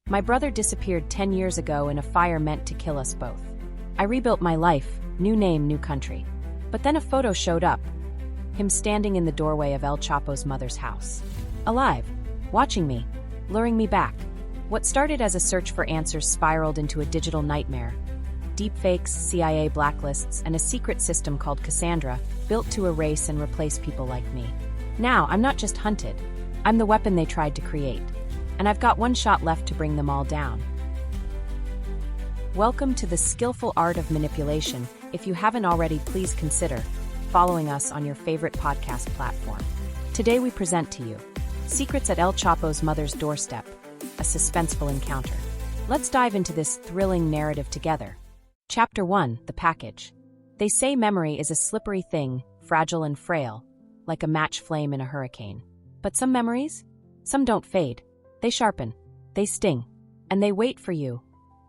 My brother disappeared 10 years ago in a fire meant to kill us both. I rebuilt my life, new name, new country. But then a photo showed up. Him standing in the doorway of El Chapo's mother's house. Alive, watching me, luring me back. What started as a search for answers spiraled into a digital nightmare. Deepfakes, CIA blacklists, and a secret system called Cassandra, built to erase and replace people like me. Now, I'm not just hunted. I'm the weapon they tried to create. And I've got one shot left to bring them all down. Welcome to the skillful art of manipulation. If you haven't already, please consider following us on your favorite podcast platform. Today we present to you Secrets at El Chapo's Mother's Doorstep, a suspenseful encounter. Let's dive into this thrilling narrative together. Chapter 1, The Package. They say memory is a slippery thing, fragile and frail, like a match flame in a hurricane. But some memories? Some don't fade. They sharpen, they sting, and they wait for you,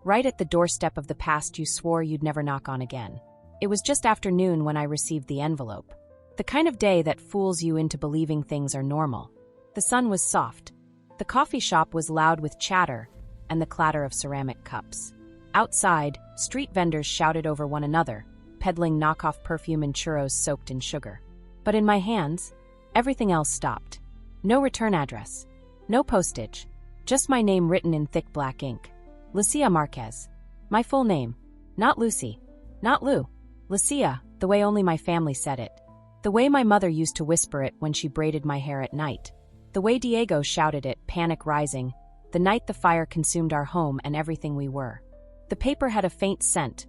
right at the doorstep of the past you swore you'd never knock on again. It was just after noon when I received the envelope. The kind of day that fools you into believing things are normal. The sun was soft. The coffee shop was loud with chatter and the clatter of ceramic cups. Outside, street vendors shouted over one another, peddling knockoff perfume and churros soaked in sugar. But in my hands, everything else stopped. No return address. No postage. Just my name written in thick black ink. Lucía Márquez. My full name. Not Lucy. Not Lou. Lucía, the way only my family said it. The way my mother used to whisper it when she braided my hair at night. The way Diego shouted it, panic rising, the night the fire consumed our home and everything we were. The paper had a faint scent.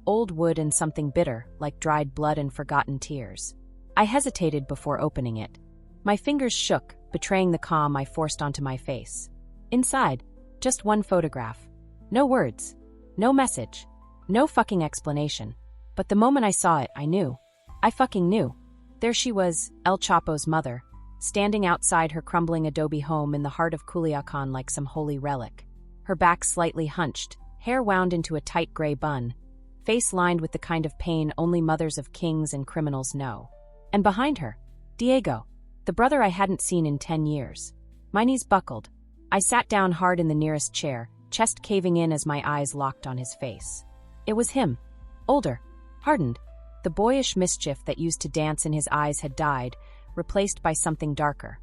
Old wood and something bitter, like dried blood and forgotten tears. I hesitated before opening it. My fingers shook, betraying the calm I forced onto my face. Inside, just one photograph. No words. No message. No fucking explanation. But the moment I saw it, I knew. I fucking knew. There she was, El Chapo's mother, standing outside her crumbling adobe home in the heart of Culiacan like some holy relic. Her back slightly hunched, hair wound into a tight gray bun, face lined with the kind of pain only mothers of kings and criminals know. And behind her, Diego. The brother I hadn't seen in 10 years. My knees buckled. I sat down hard in the nearest chair, chest caving in as my eyes locked on his face. It was him. Older. Hardened. The boyish mischief that used to dance in his eyes had died, replaced by something darker.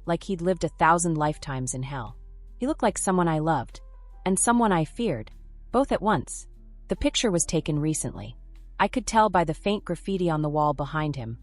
Like he'd lived 1,000 lifetimes in hell. He looked like someone I loved. And someone I feared. Both at once. The picture was taken recently. I could tell by the faint graffiti on the wall behind him.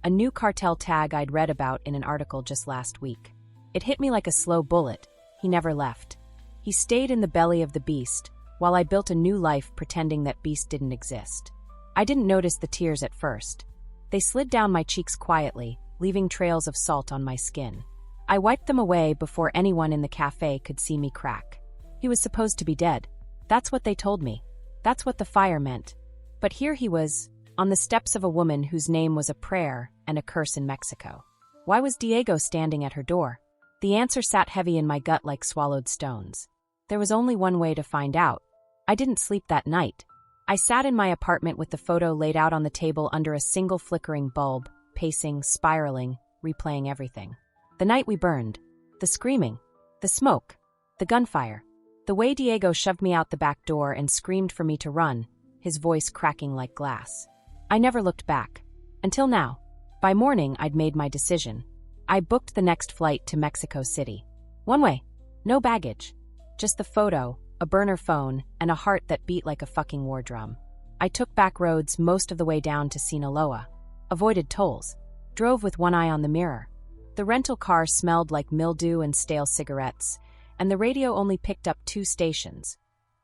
A new cartel tag I'd read about in an article just last week. It hit me like a slow bullet. He never left. He stayed in the belly of the beast, while I built a new life pretending that beast didn't exist. I didn't notice the tears at first. They slid down my cheeks quietly, leaving trails of salt on my skin. I wiped them away before anyone in the cafe could see me crack. He was supposed to be dead. That's what they told me. That's what the fire meant. But here he was, on the steps of a woman whose name was a prayer and a curse in Mexico. Why was Diego standing at her door? The answer sat heavy in my gut like swallowed stones. There was only one way to find out. I didn't sleep that night. I sat in my apartment with the photo laid out on the table under a single flickering bulb, pacing, spiraling, replaying everything. The night we burned. The screaming. The smoke. The gunfire. The way Diego shoved me out the back door and screamed for me to run, his voice cracking like glass. I never looked back. Until now. By morning, I'd made my decision. I booked the next flight to Mexico City. One way. No baggage. Just the photo, a burner phone, and a heart that beat like a fucking war drum. I took back roads most of the way down to Sinaloa. Avoided tolls. Drove with one eye on the mirror. The rental car smelled like mildew and stale cigarettes, and the radio only picked up 2 stations.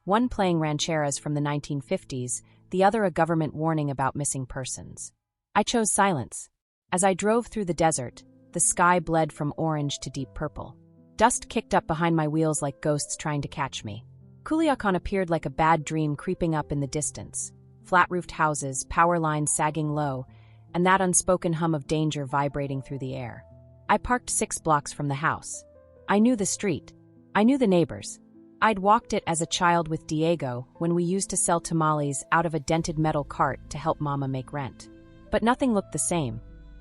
One playing rancheras from the 1950s, the other a government warning about missing persons. I chose silence. As I drove through the desert, the sky bled from orange to deep purple. Dust kicked up behind my wheels like ghosts trying to catch me. Culiacan appeared like a bad dream creeping up in the distance. Flat-roofed houses, power lines sagging low, and that unspoken hum of danger vibrating through the air. I parked 6 blocks from the house. I knew the street. I knew the neighbors. I'd walked it as a child with Diego when we used to sell tamales out of a dented metal cart to help Mama make rent. But nothing looked the same.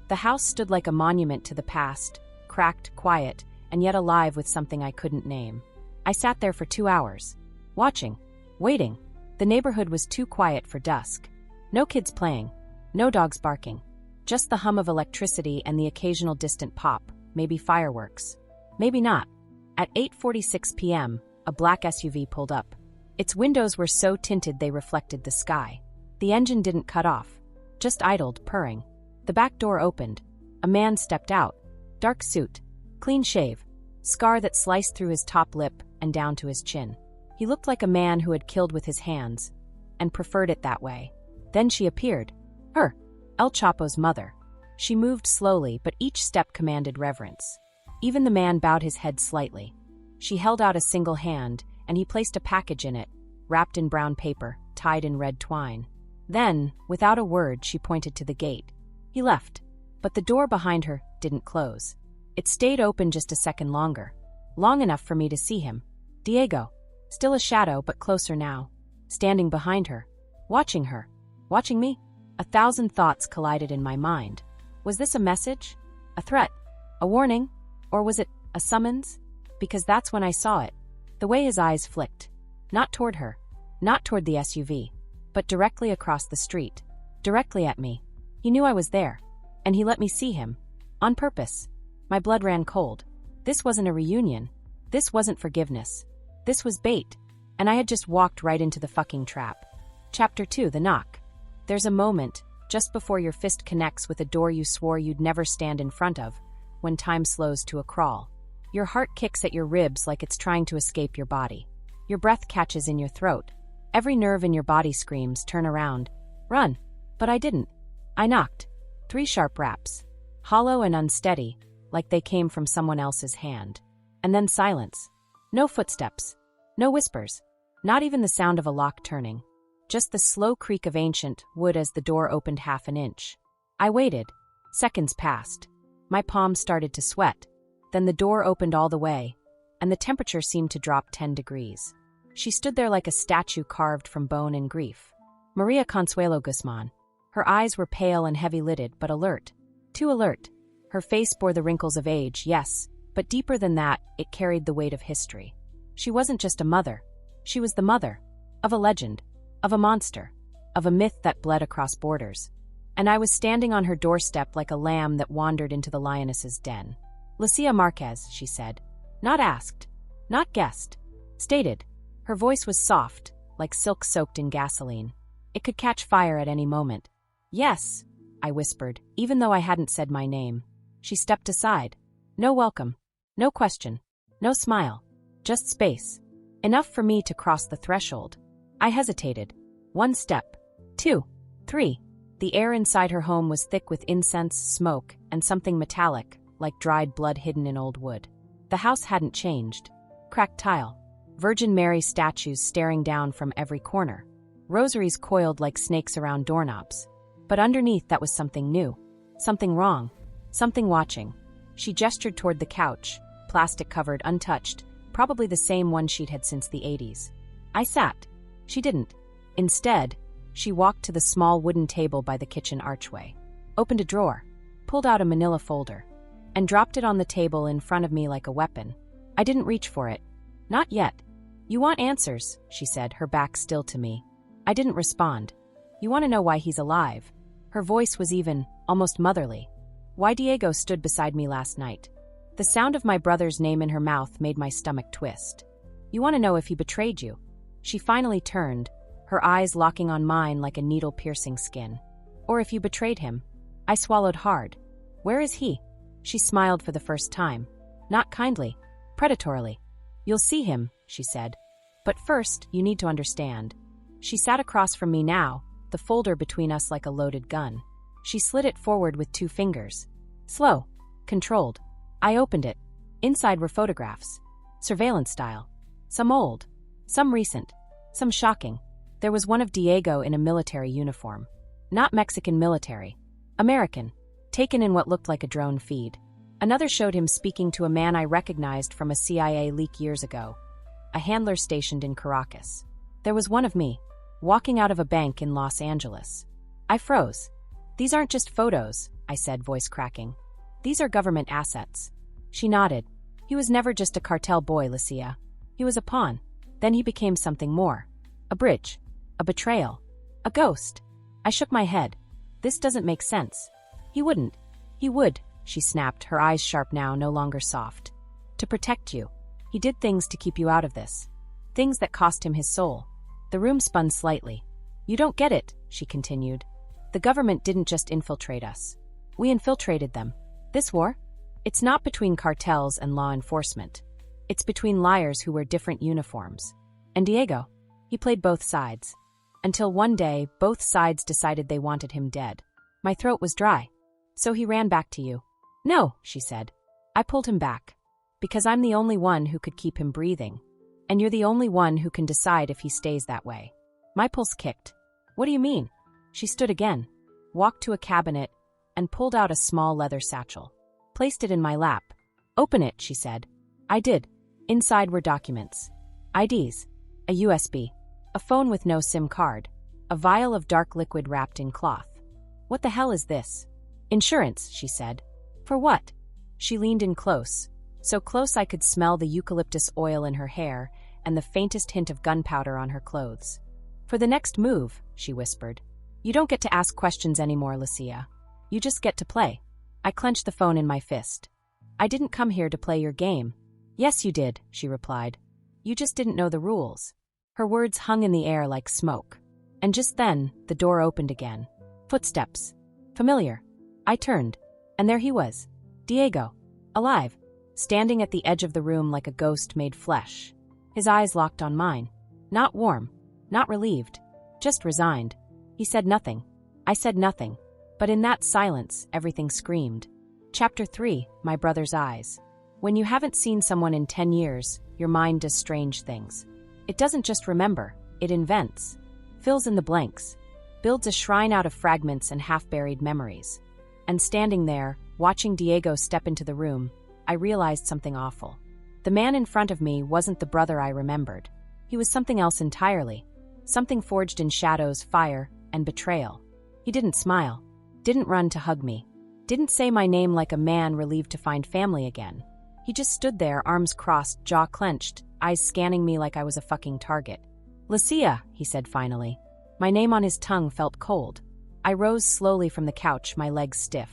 The house stood like a monument to the past, cracked, quiet, and yet alive with something I couldn't name. I sat there for 2 hours. Watching. Waiting. The neighborhood was too quiet for dusk. No kids playing. No dogs barking. Just the hum of electricity and the occasional distant pop, maybe fireworks. Maybe not. At 8:46 p.m., a black SUV pulled up. Its windows were so tinted they reflected the sky. The engine didn't cut off, just idled, purring. The back door opened. A man stepped out. Dark suit. Clean shave. Scar that sliced through his top lip and down to his chin. He looked like a man who had killed with his hands, and preferred it that way. Then she appeared. Her. El Chapo's mother. She moved slowly, but each step commanded reverence. Even the man bowed his head slightly. She held out a single hand, and he placed a package in it, wrapped in brown paper, tied in red twine. Then, without a word, she pointed to the gate. He left, but the door behind her didn't close. It stayed open just a second longer, long enough for me to see him. Diego, still a shadow but closer now, standing behind her, watching her, watching me. 1,000 thoughts collided in my mind. Was this a message? A threat? A warning? Or was it a summons? Because that's when I saw it. The way his eyes flicked. Not toward her. Not toward the SUV. But directly across the street. Directly at me. He knew I was there. And he let me see him. On purpose. My blood ran cold. This wasn't a reunion. This wasn't forgiveness. This was bait. And I had just walked right into the fucking trap. Chapter 2, The Knock. There's a moment, just before your fist connects with a door you swore you'd never stand in front of, when time slows to a crawl. Your heart kicks at your ribs like it's trying to escape your body. Your breath catches in your throat. Every nerve in your body screams, turn around, run. But I didn't. I knocked. 3 sharp raps. Hollow and unsteady, like they came from someone else's hand. And then silence. No footsteps. No whispers. Not even the sound of a lock turning. Just the slow creak of ancient wood as the door opened half an inch. I waited. Seconds passed. My palms started to sweat. Then the door opened all the way, and the temperature seemed to drop 10 degrees. She stood there like a statue carved from bone and grief. Maria Consuelo Guzman. Her eyes were pale and heavy-lidded, but alert. Too alert. Her face bore the wrinkles of age, yes, but deeper than that, it carried the weight of history. She wasn't just a mother. She was the mother. Of a legend. Of a monster. Of a myth that bled across borders. And I was standing on her doorstep like a lamb that wandered into the lioness's den. Lucía Márquez, she said. Not asked. Not guessed. Stated. Her voice was soft, like silk soaked in gasoline. It could catch fire at any moment. Yes, I whispered, even though I hadn't said my name. She stepped aside. No welcome. No question. No smile. Just space. Enough for me to cross the threshold. I hesitated. 1 step. 2. 3. The air inside her home was thick with incense, smoke, and something metallic, like dried blood hidden in old wood. The house hadn't changed. Cracked tile. Virgin Mary statues staring down from every corner. Rosaries coiled like snakes around doorknobs. But underneath that was something new. Something wrong. Something watching. She gestured toward the couch, plastic-covered, untouched, probably the same one she'd had since the 80s. I sat. She didn't. Instead, she walked to the small wooden table by the kitchen archway, opened a drawer, pulled out a manila folder, and dropped it on the table in front of me like a weapon. I didn't reach for it. Not yet. You want answers, she said, her back still to me. I didn't respond. You want to know why he's alive? Her voice was even, almost motherly. Why Diego stood beside me last night. The sound of my brother's name in her mouth made my stomach twist. You want to know if he betrayed you? She finally turned, her eyes locking on mine like a needle piercing skin. Or if you betrayed him. I swallowed hard. Where is he? She smiled for the first time. Not kindly. Predatorily. You'll see him, she said. But first, you need to understand. She sat across from me now, the folder between us like a loaded gun. She slid it forward with 2 fingers. Slow. Controlled. I opened it. Inside were photographs. Surveillance style. Some old. Some recent. Some shocking. There was one of Diego in a military uniform. Not Mexican military. American. Taken in what looked like a drone feed. Another showed him speaking to a man I recognized from a CIA leak years ago. A handler stationed in Caracas. There was one of me, walking out of a bank in Los Angeles. I froze. These aren't just photos, I said, voice cracking. These are government assets. She nodded. He was never just a cartel boy, Lucía. He was a pawn. Then he became something more. A bridge. A betrayal. A ghost. I shook my head. This doesn't make sense. He wouldn't. He would, she snapped, her eyes sharp now, no longer soft. To protect you. He did things to keep you out of this. Things that cost him his soul. The room spun slightly. You don't get it, she continued. The government didn't just infiltrate us. We infiltrated them. This war? It's not between cartels and law enforcement. It's between liars who wear different uniforms. And Diego? He played both sides. Until one day, both sides decided they wanted him dead. My throat was dry. So he ran back to you. No, she said. I pulled him back. Because I'm the only one who could keep him breathing. And you're the only one who can decide if he stays that way. My pulse kicked. What do you mean? She stood again, walked to a cabinet, and pulled out a small leather satchel. Placed it in my lap. Open it, she said. I did. Inside were documents. IDs. A USB. A phone with no SIM card. A vial of dark liquid wrapped in cloth. What the hell is this? Insurance, she said. For what? She leaned in close. So close I could smell the eucalyptus oil in her hair and the faintest hint of gunpowder on her clothes. For the next move, she whispered. You don't get to ask questions anymore, Lucía. You just get to play. I clenched the phone in my fist. I didn't come here to play your game. Yes, you did, she replied. You just didn't know the rules. Her words hung in the air like smoke. And just then, the door opened again. Footsteps. Familiar. I turned. And there he was. Diego. Alive. Standing at the edge of the room like a ghost made flesh. His eyes locked on mine. Not warm. Not relieved. Just resigned. He said nothing. I said nothing. But in that silence, everything screamed. Chapter 3, My Brother's Eyes. When you haven't seen someone in 10 years, your mind does strange things. It doesn't just remember, it invents. Fills in the blanks. Builds a shrine out of fragments and half-buried memories. And standing there, watching Diego step into the room, I realized something awful. The man in front of me wasn't the brother I remembered. He was something else entirely. Something forged in shadows, fire, and betrayal. He didn't smile. Didn't run to hug me. Didn't say my name like a man relieved to find family again. He just stood there, arms crossed, jaw clenched, eyes scanning me like I was a fucking target. Lucía, he said finally. My name on his tongue felt cold. I rose slowly from the couch, my legs stiff.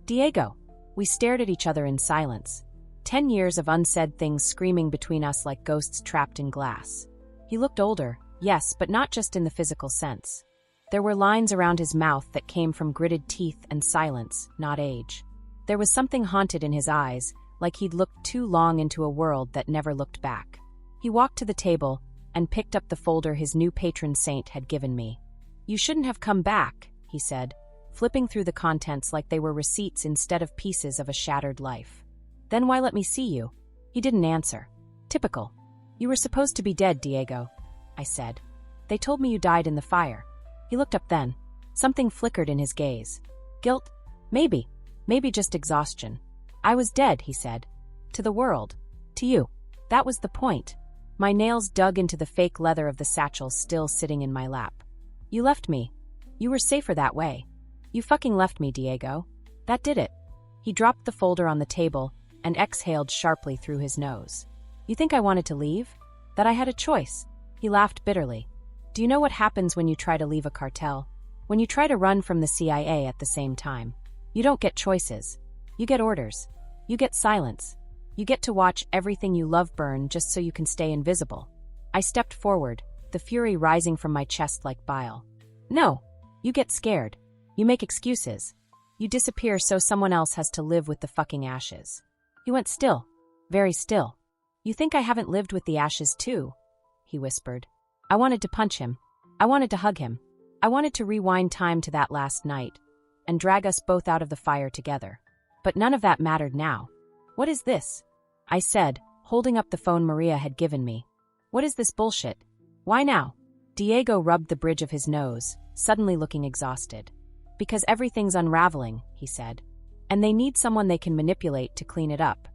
Diego. We stared at each other in silence. 10 years of unsaid things screaming between us like ghosts trapped in glass. He looked older, yes, but not just in the physical sense. There were lines around his mouth that came from gritted teeth and silence, not age. There was something haunted in his eyes, like he'd looked too long into a world that never looked back. He walked to the table and picked up the folder his new patron saint had given me. You shouldn't have come back, he said, flipping through the contents like they were receipts instead of pieces of a shattered life. Then why let me see you? He didn't answer. Typical. You were supposed to be dead, Diego, I said. They told me you died in the fire. He looked up then. Something flickered in his gaze. Guilt? Maybe. Maybe just exhaustion. I was dead, he said. To the world. To you. That was the point. My nails dug into the fake leather of the satchel still sitting in my lap. You left me. You were safer that way. You fucking left me, Diego. That did it. He dropped the folder on the table and exhaled sharply through his nose. You think I wanted to leave? That I had a choice? He laughed bitterly. Do you know what happens when you try to leave a cartel? When you try to run from the CIA at the same time? You don't get choices. You get orders. You get silence. You get to watch everything you love burn just so you can stay invisible. I stepped forward, the fury rising from my chest like bile. No. You get scared. You make excuses. You disappear so someone else has to live with the fucking ashes. He went still. Very still. You think I haven't lived with the ashes too? He whispered. I wanted to punch him. I wanted to hug him. I wanted to rewind time to that last night and drag us both out of the fire together. But none of that mattered now. What is this? I said, holding up the phone Maria had given me. What is this bullshit? Why now? Diego rubbed the bridge of his nose, suddenly looking exhausted. Because everything's unraveling, he said. And they need someone they can manipulate to clean it up.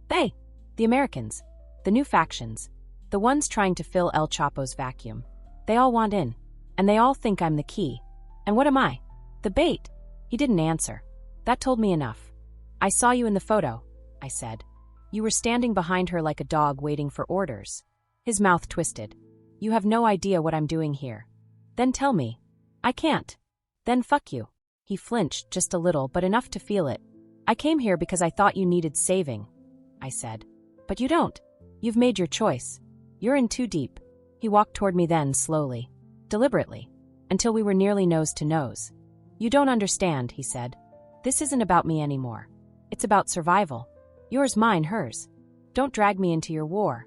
They. The Americans. The new factions. The ones trying to fill El Chapo's vacuum. They all want in. And they all think I'm the key. And what am I? The bait. He didn't answer. That told me enough. I saw you in the photo, I said. You were standing behind her like a dog waiting for orders. His mouth twisted. You have no idea what I'm doing here. Then tell me. I can't. Then fuck you. He flinched just a little, but enough to feel it. I came here because I thought you needed saving, I said. But you don't. You've made your choice. You're in too deep. He walked toward me then, slowly, deliberately, until we were nearly nose to nose. You don't understand, he said. This isn't about me anymore. It's about survival. Yours, mine, hers. Don't drag me into your war.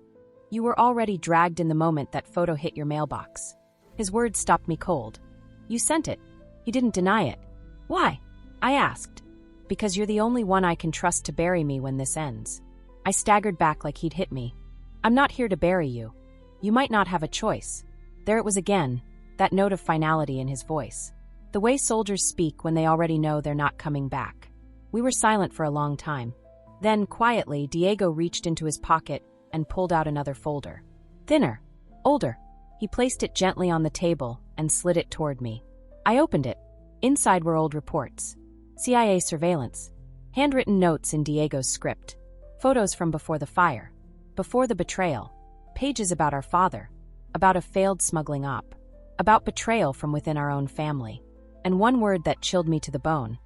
You were already dragged in the moment that photo hit your mailbox. His words stopped me cold. You sent it. He didn't deny it. Why? I asked. Because you're the only one I can trust to bury me when this ends. I staggered back like he'd hit me. I'm not here to bury you. You might not have a choice. There it was again, that note of finality in his voice. The way soldiers speak when they already know they're not coming back. We were silent for a long time. Then, quietly, Diego reached into his pocket and pulled out another folder. Thinner. Older. He placed it gently on the table and slid it toward me. I opened it. Inside were old reports. CIA surveillance. Handwritten notes in Diego's script. Photos from before the fire. Before the betrayal. Pages about our father. About a failed smuggling op. About betrayal from within our own family. And one word that chilled me to the bone.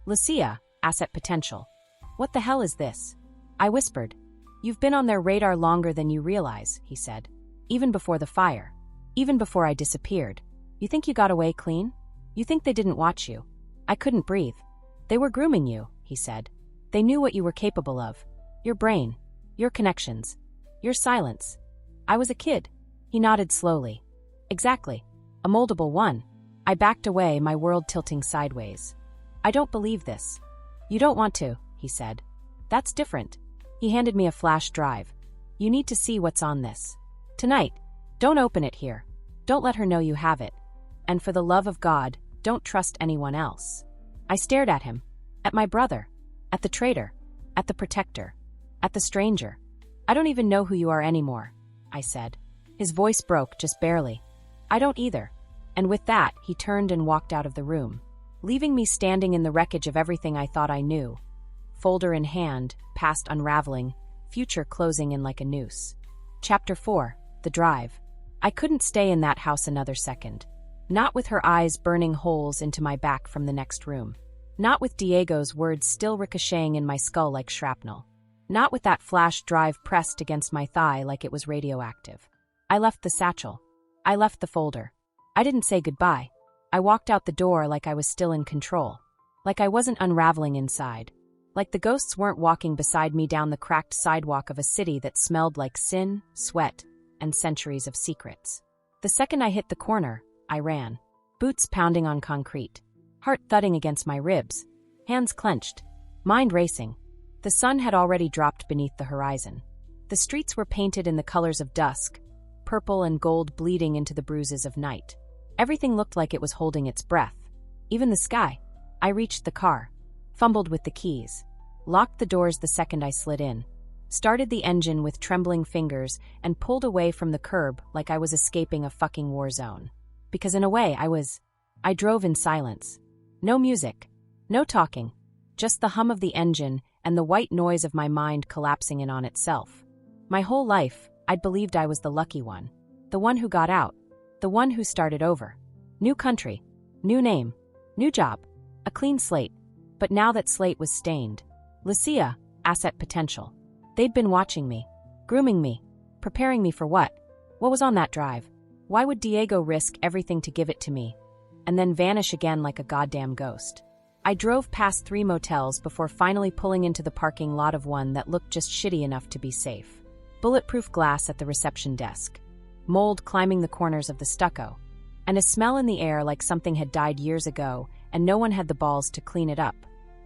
Lucía, asset potential. What the hell is this? I whispered. You've been on their radar longer than you realize, he said. Even before the fire. Even before I disappeared. You think you got away clean? You think they didn't watch you? I couldn't breathe. They were grooming you, he said. They knew what you were capable of. Your brain. Your connections. Your silence. I was a kid. He nodded slowly. Exactly. A moldable one. I backed away, my world tilting sideways. I don't believe this. You don't want to, he said. That's different. He handed me a flash drive. You need to see what's on this. Tonight. Don't open it here. Don't let her know you have it. And for the love of God, don't trust anyone else. I stared at him. At my brother. At the traitor. At the protector. At the stranger. I don't even know who you are anymore, I said. His voice broke just barely. I don't either. And with that, he turned and walked out of the room, leaving me standing in the wreckage of everything I thought I knew. Folder in hand, past unraveling, future closing in like a noose. Chapter 4. The Drive. I couldn't stay in that house another second. Not with her eyes burning holes into my back from the next room. Not with Diego's words still ricocheting in my skull like shrapnel. Not with that flash drive pressed against my thigh like it was radioactive. I left the satchel. I left the folder. I didn't say goodbye. I walked out the door like I was still in control. Like I wasn't unraveling inside. Like the ghosts weren't walking beside me down the cracked sidewalk of a city that smelled like sin, sweat, and centuries of secrets. The second I hit the corner, I ran. Boots pounding on concrete. Heart thudding against my ribs. Hands clenched. Mind racing. The sun had already dropped beneath the horizon. The streets were painted in the colors of dusk, purple and gold bleeding into the bruises of night. Everything looked like it was holding its breath. Even the sky. I reached the car. Fumbled with the keys. Locked the doors the second I slid in. Started the engine with trembling fingers and pulled away from the curb like I was escaping a fucking war zone. Because in a way I drove in silence. No music. No talking. Just the hum of the engine and the white noise of my mind collapsing in on itself. My whole life, I'd believed I was the lucky one. The one who got out. The one who started over. New country. New name. New job. A clean slate. But now that slate was stained. Lucía, asset potential. They'd been watching me. Grooming me. Preparing me for what? What was on that drive? Why would Diego risk everything to give it to me? And then vanish again like a goddamn ghost. I drove past 3 motels before finally pulling into the parking lot of one that looked just shitty enough to be safe. Bulletproof glass at the reception desk. Mold climbing the corners of the stucco. And a smell in the air like something had died years ago and no one had the balls to clean it up.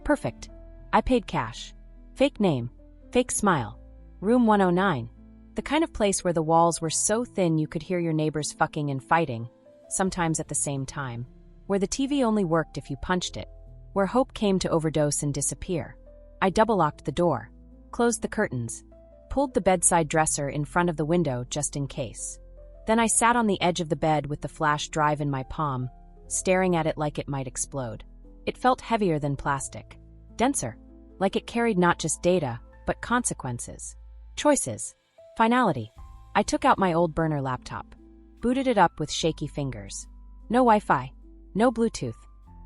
Perfect. I paid cash. Fake name. Fake smile. Room 109. The kind of place where the walls were so thin you could hear your neighbors fucking and fighting, sometimes at the same time. Where the TV only worked if you punched it. Where hope came to overdose and disappear. I double-locked the door. Closed the curtains. Pulled the bedside dresser in front of the window just in case. Then I sat on the edge of the bed with the flash drive in my palm, staring at it like it might explode. It felt heavier than plastic. Denser. Like it carried not just data, but consequences. Choices. Finality. I took out my old burner laptop, booted it up with shaky fingers. No Wi-Fi, no Bluetooth,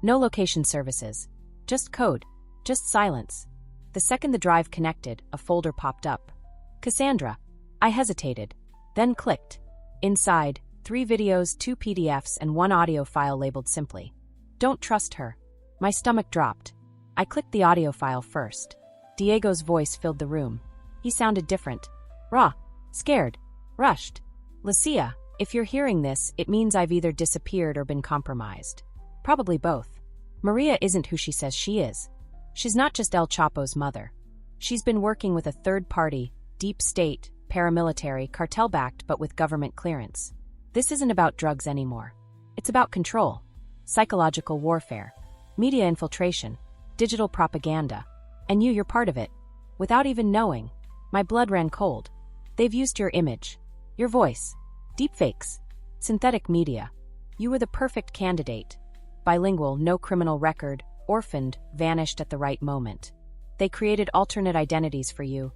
no location services, just code, just silence. The second the drive connected, a folder popped up. Cassandra. I hesitated, then clicked. Inside, 3 videos, 2 PDFs, and 1 audio file labeled simply, "Don't trust her." My stomach dropped. I clicked the audio file first. Diego's voice filled the room. He sounded different. Raw, scared, rushed. "Lucía, if you're hearing this, it means I've either disappeared or been compromised. Probably both. Maria isn't who she says she is. She's not just El Chapo's mother. She's been working with a third party, deep state, paramilitary, cartel-backed but with government clearance. This isn't about drugs anymore. It's about control, psychological warfare, media infiltration, digital propaganda. And you're part of it. Without even knowing, my blood ran cold. They've used your image, your voice, deepfakes, synthetic media. You were the perfect candidate. Bilingual, no criminal record, orphaned, vanished at the right moment. They created alternate identities for you,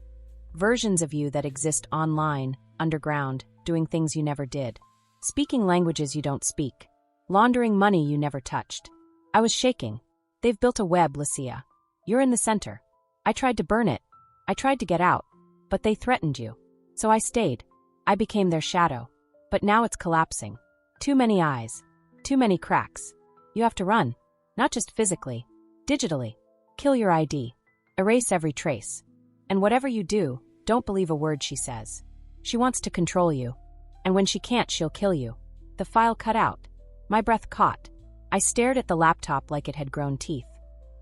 versions of you that exist online, underground, doing things you never did, speaking languages you don't speak, laundering money you never touched. I was shaking. They've built a web, Lucía. You're in the center. I tried to burn it. I tried to get out. But they threatened you. So I stayed. I became their shadow. But now it's collapsing. Too many eyes. Too many cracks. You have to run. Not just physically. Digitally. Kill your ID. Erase every trace. And whatever you do, don't believe a word she says. She wants to control you. And when she can't, she'll kill you. The file cut out. My breath caught. I stared at the laptop like it had grown teeth.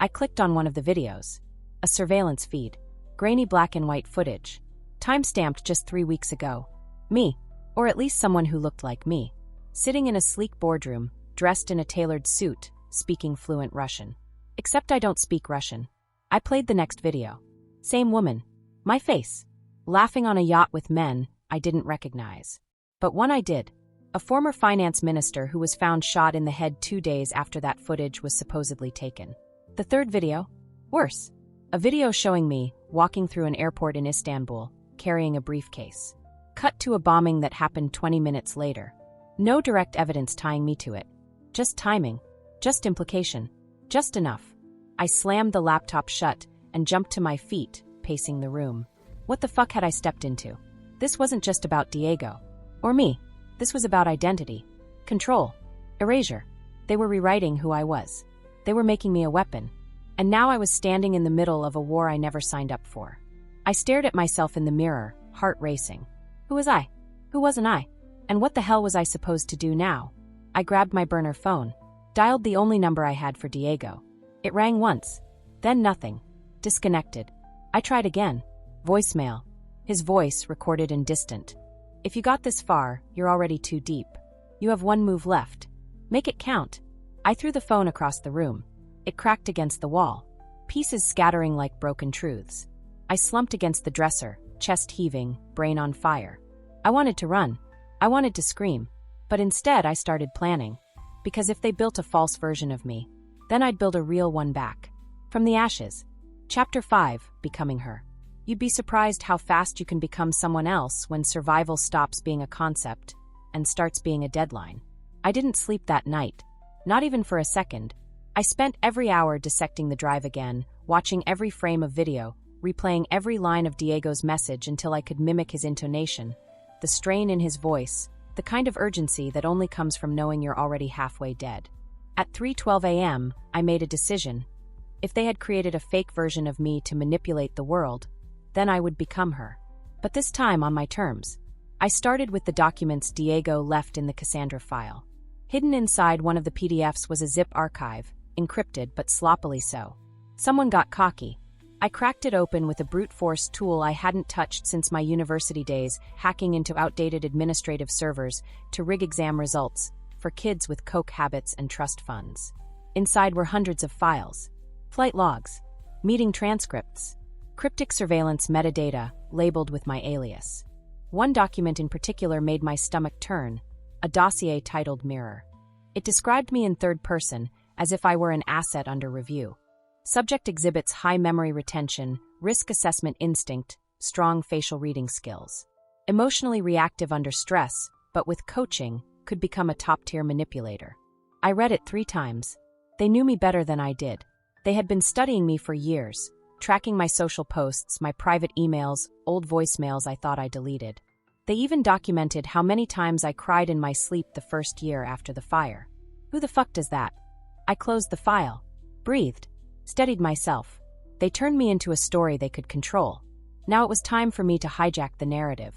I clicked on one of the videos. A surveillance feed. Grainy black and white footage. Time-stamped just 3 weeks ago. Me, or at least someone who looked like me, sitting in a sleek boardroom, dressed in a tailored suit, speaking fluent Russian. Except I don't speak Russian. I played the next video. Same woman. My face. Laughing on a yacht with men I didn't recognize. But one I did. A former finance minister who was found shot in the head 2 days after that footage was supposedly taken. The third video? Worse. A video showing me walking through an airport in Istanbul, carrying a briefcase. Cut to a bombing that happened 20 minutes later. No direct evidence tying me to it. Just timing. Just implication. Just enough. I slammed the laptop shut and jumped to my feet, pacing the room. What the fuck had I stepped into? This wasn't just about Diego. Or me. This was about identity. Control. Erasure. They were rewriting who I was. They were making me a weapon. And now I was standing in the middle of a war I never signed up for. I stared at myself in the mirror, heart racing. Who was I? Who wasn't I? And what the hell was I supposed to do now? I grabbed my burner phone, dialed the only number I had for Diego. It rang once, then nothing. Disconnected. I tried again. Voicemail. His voice, recorded and distant. If you got this far, you're already too deep. You have 1 move left. Make it count. I threw the phone across the room. It cracked against the wall, pieces scattering like broken truths. I slumped against the dresser, chest heaving, brain on fire. I wanted to run. I wanted to scream. But instead I started planning. Because if they built a false version of me, then I'd build a real one back. From the ashes. Chapter 5, Becoming Her. You'd be surprised how fast you can become someone else when survival stops being a concept and starts being a deadline. I didn't sleep that night. Not even for a second. I spent every hour dissecting the drive again, watching every frame of video, replaying every line of Diego's message until I could mimic his intonation, the strain in his voice, the kind of urgency that only comes from knowing you're already halfway dead. At 3:12 a.m., I made a decision. If they had created a fake version of me to manipulate the world, then I would become her. But this time on my terms. I started with the documents Diego left in the Cassandra file. Hidden inside one of the PDFs was a zip archive, encrypted but sloppily so. Someone got cocky. I cracked it open with a brute force tool I hadn't touched since my university days, hacking into outdated administrative servers to rig exam results for kids with coke habits and trust funds. Inside were hundreds of files. Flight logs, meeting transcripts, cryptic surveillance metadata labeled with my alias. One document in particular made my stomach turn, a dossier titled Mirror. It described me in third person, as if I were an asset under review. Subject exhibits high memory retention, risk assessment instinct, strong facial reading skills. Emotionally reactive under stress, but with coaching, could become a top-tier manipulator. I read it 3 times. They knew me better than I did. They had been studying me for years, tracking my social posts, my private emails, old voicemails I thought I deleted. They even documented how many times I cried in my sleep the first year after the fire. Who the fuck does that? I closed the file, breathed, steadied myself. They turned me into a story they could control. Now it was time for me to hijack the narrative.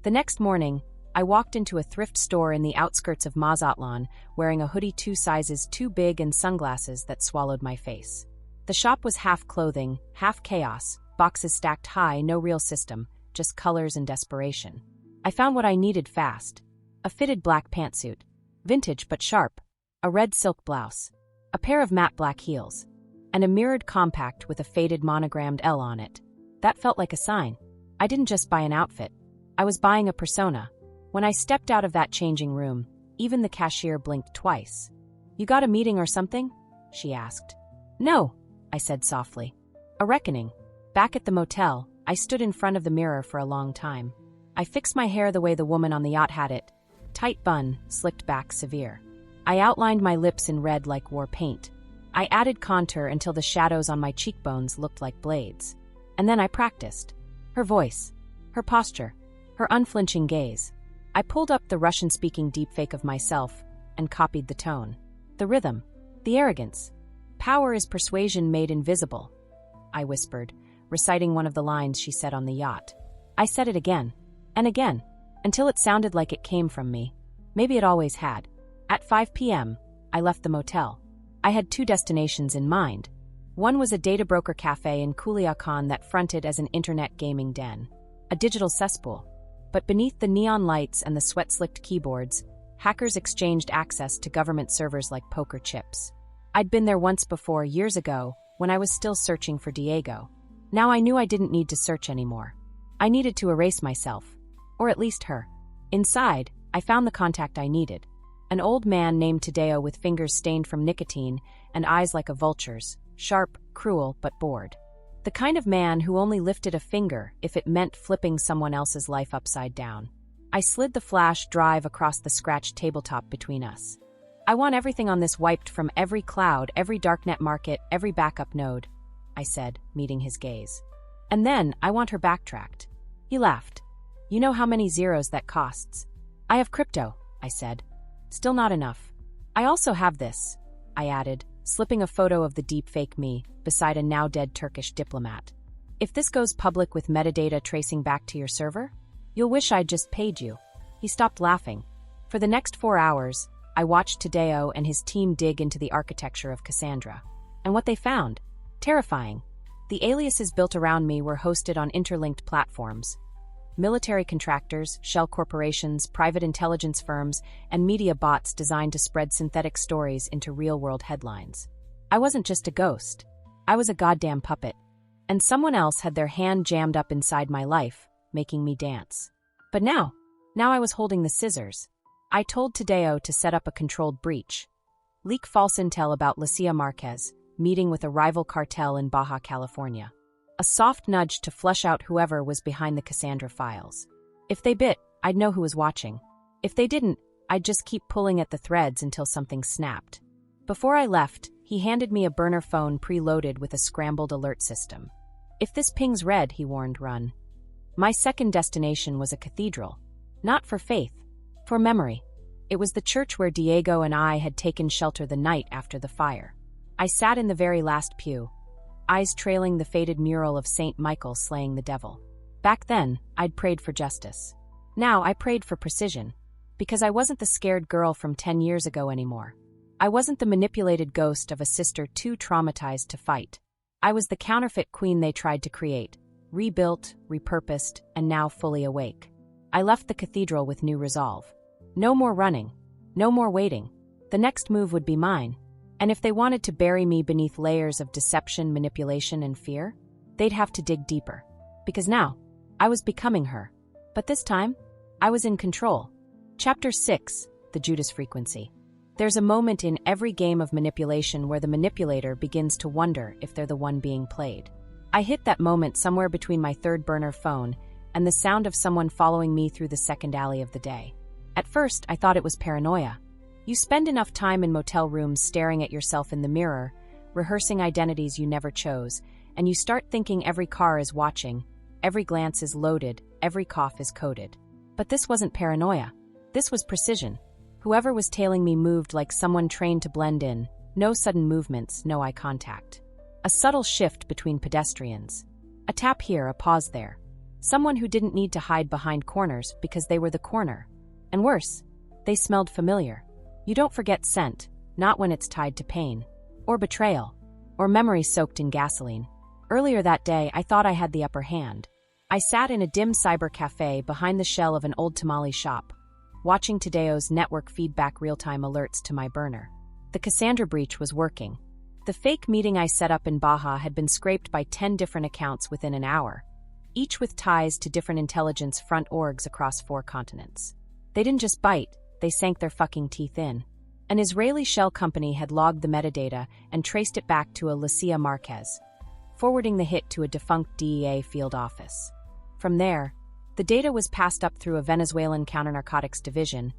The next morning, I walked into a thrift store in the outskirts of Mazatlan, wearing a hoodie 2 sizes too big and sunglasses that swallowed my face. The shop was half clothing, half chaos, boxes stacked high, no real system, just colors and desperation. I found what I needed fast. A fitted black pantsuit, vintage but sharp, a red silk blouse, a pair of matte black heels, and a mirrored compact with a faded monogrammed L on it. That felt like a sign. I didn't just buy an outfit. I was buying a persona. When I stepped out of that changing room, even the cashier blinked twice. "You got a meeting or something?" she asked. "No," I said softly. "A reckoning." Back at the motel, I stood in front of the mirror for a long time. I fixed my hair the way the woman on the yacht had it, tight bun, slicked back, severe. I outlined my lips in red like war paint. I added contour until the shadows on my cheekbones looked like blades. And then I practiced. Her voice, her posture, her unflinching gaze. I pulled up the Russian-speaking deepfake of myself and copied the tone, the rhythm, the arrogance. "Power is persuasion made invisible," I whispered, reciting one of the lines she said on the yacht. I said it again, and again, until it sounded like it came from me. Maybe it always had. At 5 p.m., I left the motel. I had 2 destinations in mind. One was a data broker cafe in Culiacan that fronted as an internet gaming den, a digital cesspool. But beneath the neon lights and the sweat-slicked keyboards, hackers exchanged access to government servers like poker chips. I'd been there once before, years ago, when I was still searching for Diego. Now I knew I didn't need to search anymore. I needed to erase myself. Or at least her. Inside, I found the contact I needed. An old man named Tadeo with fingers stained from nicotine and eyes like a vulture's, sharp, cruel, but bored. The kind of man who only lifted a finger if it meant flipping someone else's life upside down. I slid the flash drive across the scratched tabletop between us. "I want everything on this wiped from every cloud, every darknet market, every backup node," I said, meeting his gaze. "And then I want her backtracked." He laughed. "You know how many zeros that costs?" "I have crypto," I said. "Still not enough." "I also have this," I added, slipping a photo of the deepfake me beside a now-dead Turkish diplomat. "If this goes public with metadata tracing back to your server, you'll wish I'd just paid you." He stopped laughing. For the next 4 hours, I watched Tadeo and his team dig into the architecture of Cassandra. And what they found? Terrifying. The aliases built around me were hosted on interlinked platforms. Military contractors, shell corporations, private intelligence firms, and media bots designed to spread synthetic stories into real-world headlines. I wasn't just a ghost. I was a goddamn puppet. And someone else had their hand jammed up inside my life, making me dance. But now I was holding the scissors. I told Tadeo to set up a controlled breach. Leak false intel about Lucía Márquez, meeting with a rival cartel in Baja California. A soft nudge to flush out whoever was behind the Cassandra files. If they bit, I'd know who was watching. If they didn't, I'd just keep pulling at the threads until something snapped. Before I left, he handed me a burner phone preloaded with a scrambled alert system. "If this pings red," he warned, "run." My second destination was a cathedral. Not for faith, for memory. It was the church where Diego and I had taken shelter the night after the fire. I sat in the very last pew, eyes trailing the faded mural of Saint Michael slaying the devil. Back then, I'd prayed for justice. Now I prayed for precision, because I wasn't the scared girl from 10 years ago anymore. I wasn't the manipulated ghost of a sister too traumatized to fight. I was the counterfeit queen they tried to create, rebuilt, repurposed, and now fully awake. I left the cathedral with new resolve. No more running. No more waiting. The next move would be mine. And if they wanted to bury me beneath layers of deception, manipulation, and fear, they'd have to dig deeper. Because now, I was becoming her. But this time, I was in control. Chapter 6, The Judas Frequency. There's a moment in every game of manipulation where the manipulator begins to wonder if they're the one being played. I hit that moment somewhere between my third burner phone and the sound of someone following me through the second alley of the day. At first, I thought it was paranoia. You spend enough time in motel rooms staring at yourself in the mirror, rehearsing identities you never chose, and you start thinking every car is watching, every glance is loaded, every cough is coded. But this wasn't paranoia. This was precision. Whoever was tailing me moved like someone trained to blend in. No sudden movements, no eye contact. A subtle shift between pedestrians. A tap here, a pause there. Someone who didn't need to hide behind corners because they were the corner. And worse, they smelled familiar. You don't forget scent, not when it's tied to pain. Or betrayal. Or memory soaked in gasoline. Earlier that day, I thought I had the upper hand. I sat in a dim cyber cafe behind the shell of an old tamale shop, watching Tadeo's network feedback real-time alerts to my burner. The Cassandra breach was working. The fake meeting I set up in Baja had been scraped by 10 different accounts within an hour, each with ties to different intelligence front orgs across 4 continents. They didn't just bite, they sank their fucking teeth in. An Israeli shell company had logged the metadata and traced it back to a Lucía Márquez, forwarding the hit to a defunct DEA field office. From there, the data was passed up through a Venezuelan counter-narcotics division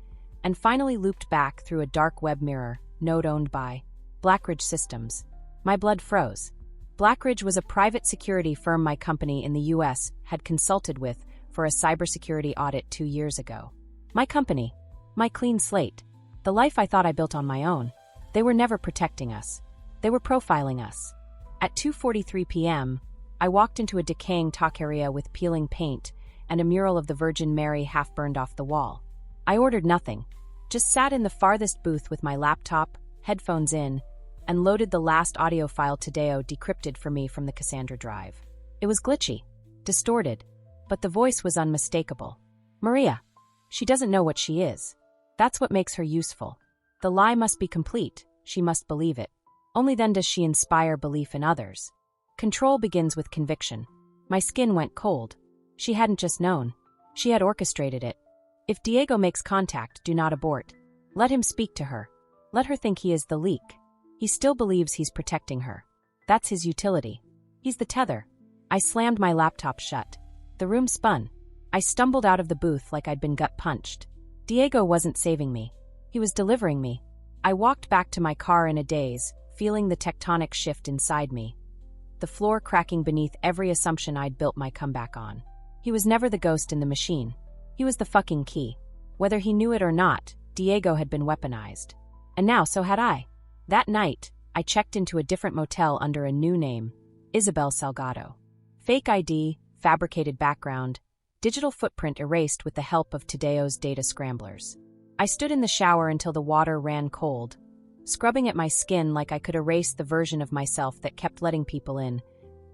and finally looped back through a dark web mirror node owned by Blackridge Systems. My blood froze. Blackridge was a private security firm my company in the US had consulted with for a cybersecurity audit 2 years ago. My company, my clean slate, the life I thought I built on my own. They were never protecting us. They were profiling us. At 2:43 p.m., I walked into a decaying taqueria with peeling paint and a mural of the Virgin Mary half burned off the wall. I ordered nothing, just sat in the farthest booth with my laptop, headphones in, and loaded the last audio file Tadeo decrypted for me from the Cassandra drive. It was glitchy, distorted, but the voice was unmistakable. Maria. She doesn't know what she is. That's what makes her useful. The lie must be complete, she must believe it. Only then does she inspire belief in others. Control begins with conviction. My skin went cold. She hadn't just known. She had orchestrated it. If Diego makes contact, do not abort. Let him speak to her. Let her think he is the leak. He still believes he's protecting her. That's his utility. He's the tether. I slammed my laptop shut. The room spun. I stumbled out of the booth like I'd been gut-punched. Diego wasn't saving me. He was delivering me. I walked back to my car in a daze, feeling the tectonic shift inside me. The floor cracking beneath every assumption I'd built my comeback on. He was never the ghost in the machine. He was the fucking key. Whether he knew it or not, Diego had been weaponized. And now so had I. That night, I checked into a different motel under a new name, Isabel Salgado. Fake ID, fabricated background, digital footprint erased with the help of Tadeo's data scramblers. I stood in the shower until the water ran cold, scrubbing at my skin like I could erase the version of myself that kept letting people in,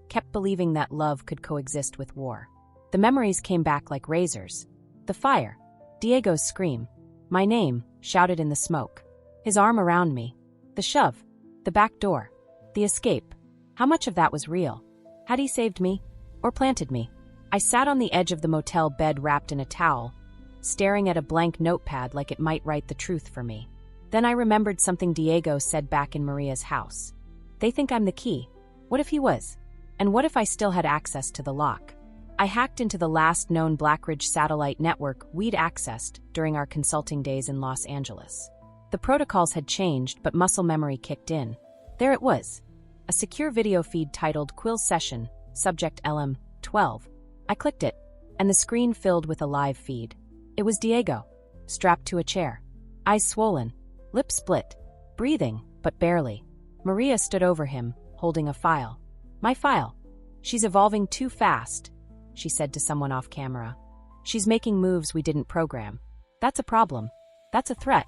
kept believing that love could coexist with war. The memories came back like razors. The fire, Diego's scream, my name, shouted in the smoke. His arm around me. The shove. The back door. The escape. How much of that was real? Had he saved me? Or planted me? I sat on the edge of the motel bed wrapped in a towel, staring at a blank notepad like it might write the truth for me. Then I remembered something Diego said back in Maria's house. They think I'm the key. What if he was? And what if I still had access to the lock? I hacked into the last known Blackridge satellite network we'd accessed during our consulting days in Los Angeles. The protocols had changed, but muscle memory kicked in. There it was. A secure video feed titled Quill Session, subject LM12. I clicked it, and the screen filled with a live feed. It was Diego, strapped to a chair. Eyes swollen, lips split, breathing, but barely. Maria stood over him, holding a file. My file. She's evolving too fast, she said to someone off camera. She's making moves we didn't program. That's a problem. That's a threat.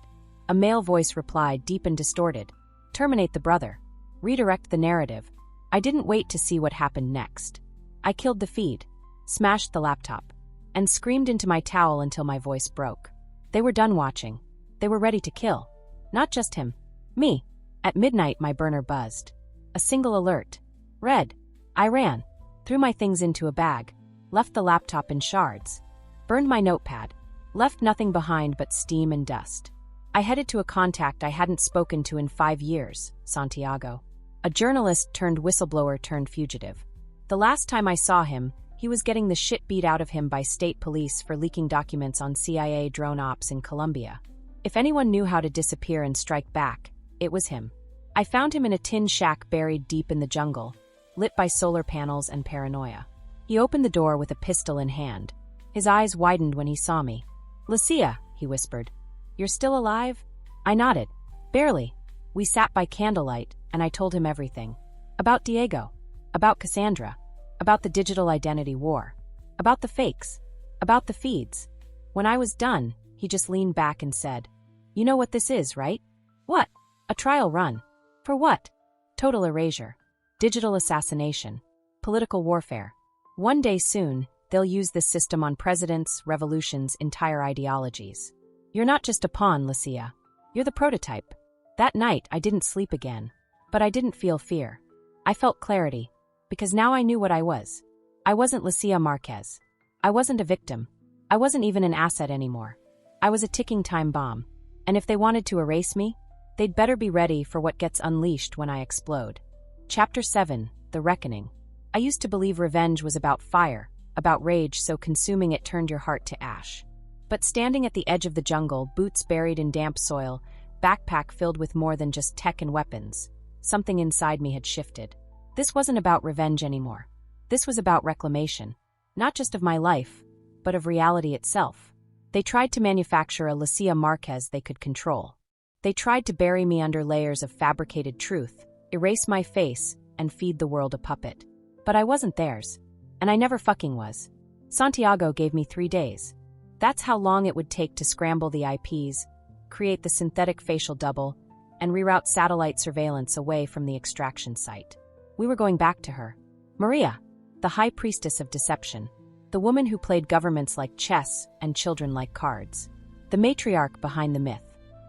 A male voice replied, deep and distorted. Terminate the brother. Redirect the narrative. I didn't wait to see what happened next. I killed the feed, smashed the laptop, and screamed into my towel until my voice broke. They were done watching. They were ready to kill. Not just him. Me. At midnight, my burner buzzed. A single alert. Red. I ran. Threw my things into a bag. Left the laptop in shards. Burned my notepad. Left nothing behind but steam and dust. I headed to a contact I hadn't spoken to in 5 years, Santiago. A journalist turned whistleblower turned fugitive. The last time I saw him, he He was getting the shit beat out of him by state police for leaking documents on CIA drone ops in Colombia. If anyone knew how to disappear and strike back, it was him. I found him in a tin shack buried deep in the jungle, lit by solar panels and paranoia. He opened the door with a pistol in hand. His eyes widened when he saw me. "Lucía," he whispered. "You're still alive?" I nodded. "Barely." We sat by candlelight, and I told him everything. About Diego. About Cassandra. About the digital identity war. About the fakes. About the feeds. When I was done, he just leaned back and said, "You know what this is, right?" "What?" "A trial run." "For what?" "Total erasure. Digital assassination. Political warfare. One day soon, they'll use this system on presidents, revolutions, entire ideologies. You're not just a pawn, Lucía. You're the prototype." That night, I didn't sleep again. But I didn't feel fear. I felt clarity. Because now I knew what I was. I wasn't Lucía Márquez. I wasn't a victim. I wasn't even an asset anymore. I was a ticking time bomb. And if they wanted to erase me, they'd better be ready for what gets unleashed when I explode. Chapter 7, The Reckoning. I used to believe revenge was about fire, about rage so consuming it turned your heart to ash. But standing at the edge of the jungle, boots buried in damp soil, backpack filled with more than just tech and weapons, something inside me had shifted. This wasn't about revenge anymore. This was about reclamation. Not just of my life, but of reality itself. They tried to manufacture a Lucía Márquez they could control. They tried to bury me under layers of fabricated truth, erase my face, and feed the world a puppet. But I wasn't theirs. And I never fucking was. Santiago gave me 3 days. That's how long it would take to scramble the IPs, create the synthetic facial double, and reroute satellite surveillance away from the extraction site. We were going back to her. Maria, the high priestess of deception, the woman who played governments like chess and children like cards, the matriarch behind the myth.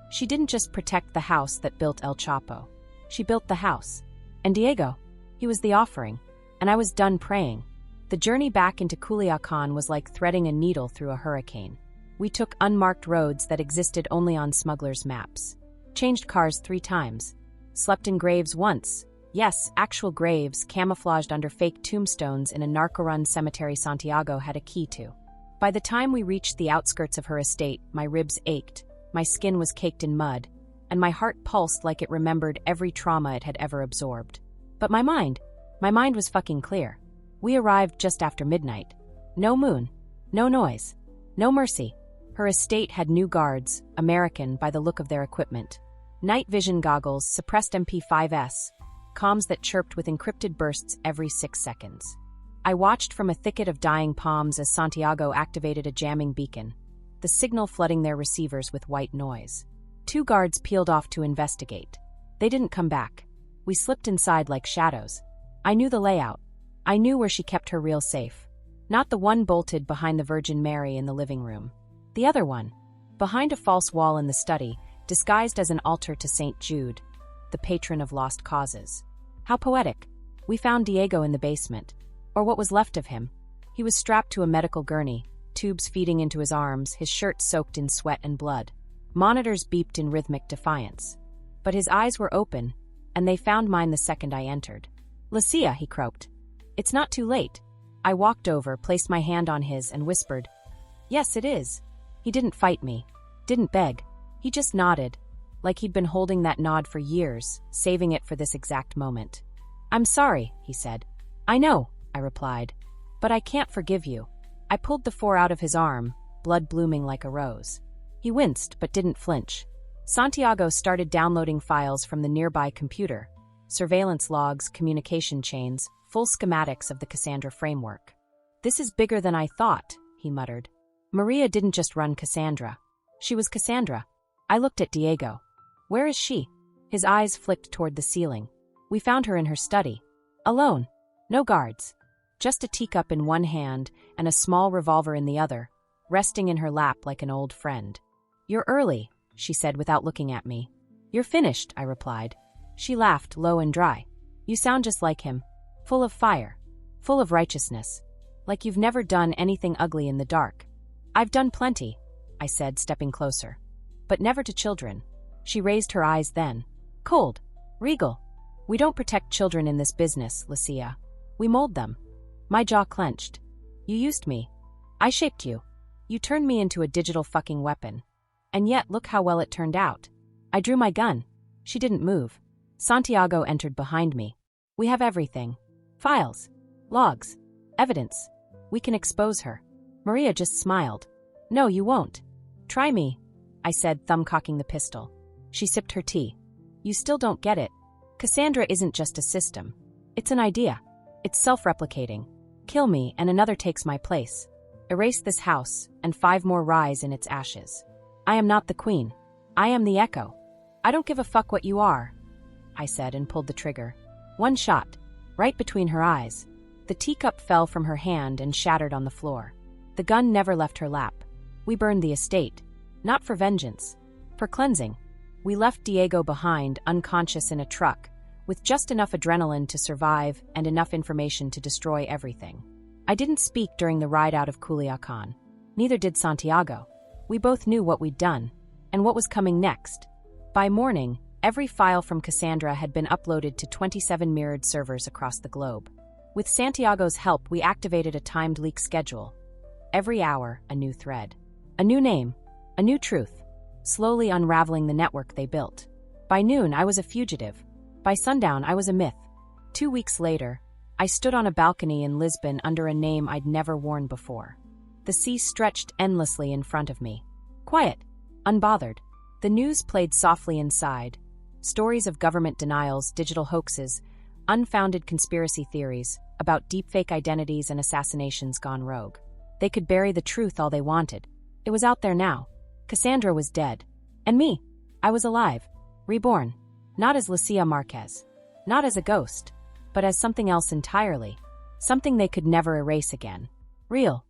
She didn't just protect the house that built El Chapo. She built the house. And Diego, he was the offering. And I was done praying. The journey back into Culiacán was like threading a needle through a hurricane. We took unmarked roads that existed only on smugglers' maps. Changed cars 3 times. Slept in graves once. Yes, actual graves camouflaged under fake tombstones in a narco-run cemetery Santiago had a key to. By the time we reached the outskirts of her estate, my ribs ached, my skin was caked in mud, and my heart pulsed like it remembered every trauma it had ever absorbed. But my mind was fucking clear. We arrived just after midnight. No moon, no noise, no mercy. Her estate had new guards, American by the look of their equipment. Night vision goggles, suppressed MP5s, comms that chirped with encrypted bursts every 6 seconds. I watched from a thicket of dying palms as Santiago activated a jamming beacon, the signal flooding their receivers with white noise. 2 guards peeled off to investigate. They didn't come back. We slipped inside like shadows. I knew the layout. I knew where she kept her real safe. Not the one bolted behind the Virgin Mary in the living room. The other one, behind a false wall in the study, disguised as an altar to St. Jude, the patron of lost causes. How poetic. We found Diego in the basement, or what was left of him. He was strapped to a medical gurney, tubes feeding into his arms, his shirt soaked in sweat and blood. Monitors beeped in rhythmic defiance. But his eyes were open, and they found mine the second I entered. "Lucía," he croaked. "It's not too late." I walked over, placed my hand on his, and whispered, "Yes, it is." He didn't fight me, didn't beg. He just nodded, like he'd been holding that nod for years, saving it for this exact moment. "I'm sorry," he said. "I know," I replied. "But I can't forgive you." I pulled the 4 out of his arm, blood blooming like a rose. He winced, but didn't flinch. Santiago started downloading files from the nearby computer. Surveillance logs, communication chains, full schematics of the Cassandra framework. "This is bigger than I thought," he muttered. Maria didn't just run Cassandra. She was Cassandra. I looked at Diego. "Where is she?" His eyes flicked toward the ceiling. "We found her in her study. Alone. No guards. Just a teacup in one hand and a small revolver in the other, resting in her lap like an old friend. "You're early," she said without looking at me. "You're finished," I replied. She laughed, low and dry. "You sound just like him. Full of fire. Full of righteousness. Like you've never done anything ugly in the dark." "I've done plenty," I said, stepping closer. "But never to children." She raised her eyes then. Cold. Regal. "We don't protect children in this business, Lucía. We mold them." My jaw clenched. You used me. I shaped you. You turned me into a digital fucking weapon. And yet, look how well it turned out. I drew my gun. She didn't move. Santiago entered behind me. We have everything. Files. Logs. Evidence. We can expose her. Maria just smiled. No, you won't. Try me, I said, thumb-cocking the pistol. She sipped her tea. You still don't get it. Cassandra isn't just a system. It's an idea. It's self-replicating. Kill me and another takes my place. Erase this house, and 5 more rise in its ashes. I am not the queen. I am the echo. I don't give a fuck what you are, I said and pulled the trigger. One shot, right between her eyes. The teacup fell from her hand and shattered on the floor. The gun never left her lap. We burned the estate. Not for vengeance. For cleansing. We left Diego behind, unconscious in a truck, with just enough adrenaline to survive and enough information to destroy everything. I didn't speak during the ride out of Culiacan. Neither did Santiago. We both knew what we'd done, and what was coming next. By morning, every file from Cassandra had been uploaded to 27 mirrored servers across the globe. With Santiago's help, we activated a timed leak schedule. Every hour, a new thread. A new name. A new truth. Slowly unraveling the network they built. By noon, I was a fugitive. By sundown, I was a myth. 2 weeks later, I stood on a balcony in Lisbon under a name I'd never worn before. The sea stretched endlessly in front of me. Quiet. Unbothered. The news played softly inside. Stories of government denials, digital hoaxes, unfounded conspiracy theories about deepfake identities and assassinations gone rogue. They could bury the truth all they wanted. It was out there now. Cassandra was dead. And me. I was alive. Reborn. Not as Lucía Márquez. Not as a ghost. But as something else entirely. Something they could never erase again. Real.